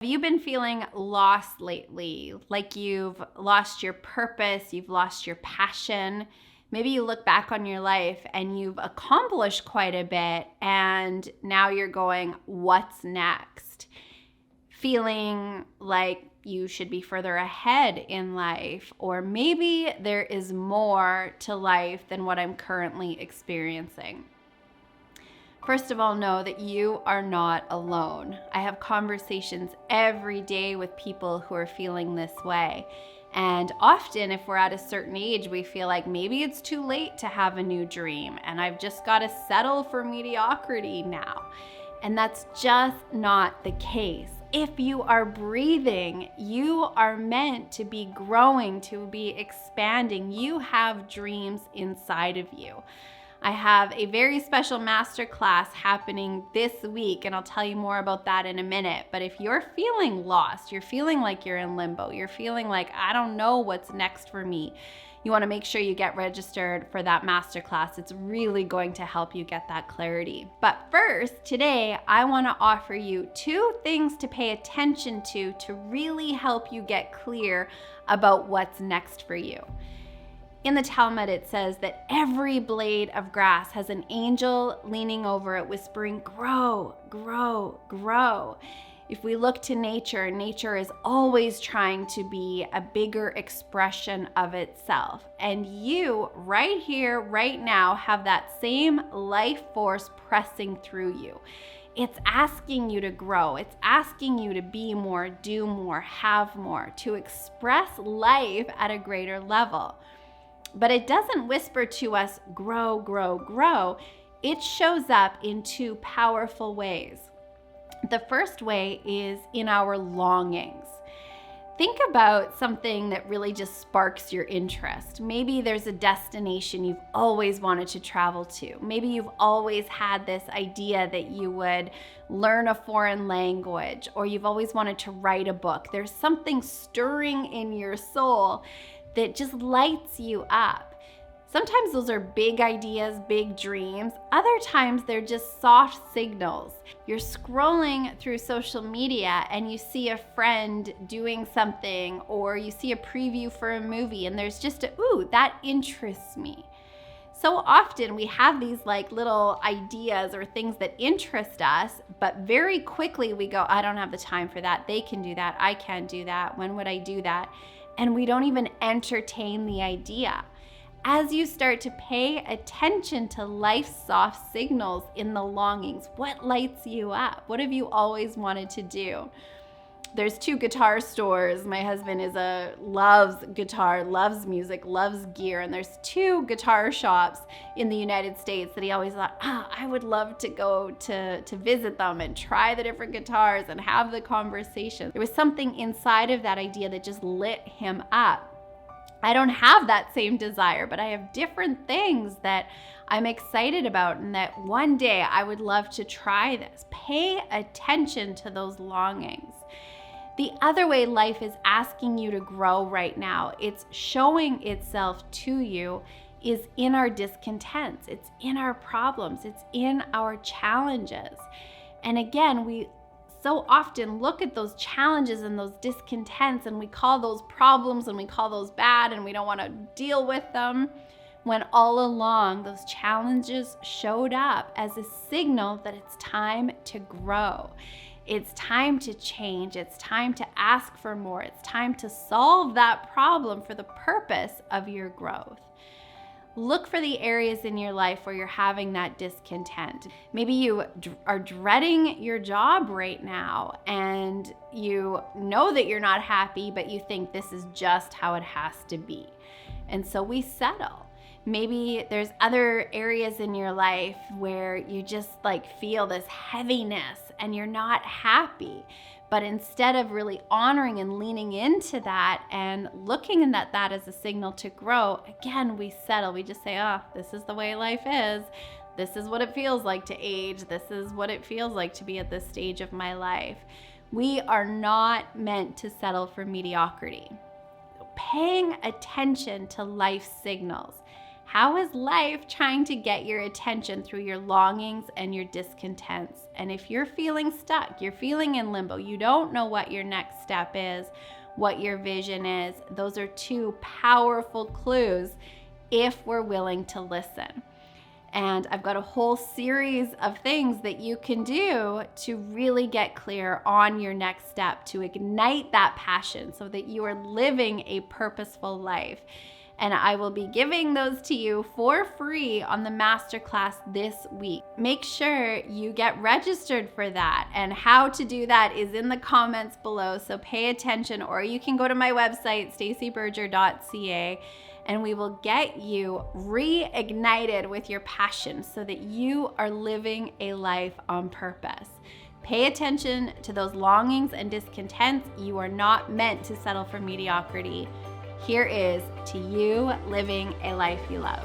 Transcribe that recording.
Have you been feeling lost lately? Like you've lost your purpose, you've lost your passion? Maybe you look back on your life and you've accomplished quite a bit, and now you're going, what's next? Feeling like you should be further ahead in life, or maybe there is more to life than what I'm currently experiencing. First of all, know that you are not alone. I have conversations every day with people who are feeling this way. And often, if we're at a certain age, we feel like maybe it's too late to have a new dream and I've just got to settle for mediocrity now. And that's just not the case. If you are breathing, you are meant to be growing, to be expanding. You have dreams inside of you. I have a very special masterclass happening this week, and I'll tell you more about that in a minute. But if you're feeling lost, you're feeling like you're in limbo, you're feeling like, I don't know what's next for me, you want to make sure you get registered for that masterclass. It's really going to help you get that clarity. But first, today, I want to offer you 2 things to pay attention to really help you get clear about what's next for you. In the Talmud, it says that every blade of grass has an angel leaning over it, whispering, grow, grow, grow. If we look to nature, nature is always trying to be a bigger expression of itself. And you, right here, right now, have that same life force pressing through you. It's asking you to grow. It's asking you to be more, do more, have more, to express life at a greater level. But it doesn't whisper to us, grow, grow, grow. It shows up in 2 powerful ways. The first way is in our longings. Think about something that really just sparks your interest. Maybe there's a destination you've always wanted to travel to. Maybe you've always had this idea that you would learn a foreign language, or you've always wanted to write a book. There's something stirring in your soul that just lights you up. Sometimes those are big ideas, big dreams. Other times they're just soft signals. You're scrolling through social media and you see a friend doing something, or you see a preview for a movie and there's just ooh, that interests me. So often we have these like little ideas or things that interest us, but very quickly we go, I don't have the time for that. They can do that. I can't do that. When would I do that? And we don't even entertain the idea. As you start to pay attention to life's soft signals in the longings, what lights you up? What have you always wanted to do? There's 2 guitar stores. My husband loves guitar, loves music, loves gear, and there's 2 guitar shops in the United States that he always thought, I would love to go to visit them and try the different guitars and have the conversation. There was something inside of that idea that just lit him up. I don't have that same desire, but I have different things that I'm excited about, and that one day I would love to try this. Pay attention to those longings. The other way life is asking you to grow right now, it's showing itself to you, is in our discontents. It's in our problems. It's in our challenges. And again, we so often look at those challenges and those discontents and we call those problems and we call those bad and we don't want to deal with them, when all along those challenges showed up as a signal that it's time to grow. It's time to change. It's time to ask for more. It's time to solve that problem for the purpose of your growth. Look for the areas in your life where you're having that discontent. Maybe you are dreading your job right now and you know that you're not happy, but you think this is just how it has to be. And so we settle. Maybe there's other areas in your life where you just feel this heaviness and you're not happy. But instead of really honoring and leaning into that and looking at that as a signal to grow, again, we settle. We just say, this is the way life is. This is what it feels like to age. This is what it feels like to be at this stage of my life. We are not meant to settle for mediocrity. Paying attention to life signals. How is life trying to get your attention through your longings and your discontents? And if you're feeling stuck, you're feeling in limbo, you don't know what your next step is, what your vision is, those are two powerful clues if we're willing to listen. And I've got a whole series of things that you can do to really get clear on your next step, to ignite that passion so that you are living a purposeful life. And I will be giving those to you for free on the masterclass this week. Make sure you get registered for that. And how to do that is in the comments below. So pay attention, or you can go to my website, staceyberger.ca, and we will get you reignited with your passion so that you are living a life on purpose. Pay attention to those longings and discontents. You are not meant to settle for mediocrity. Here is to you living a life you love.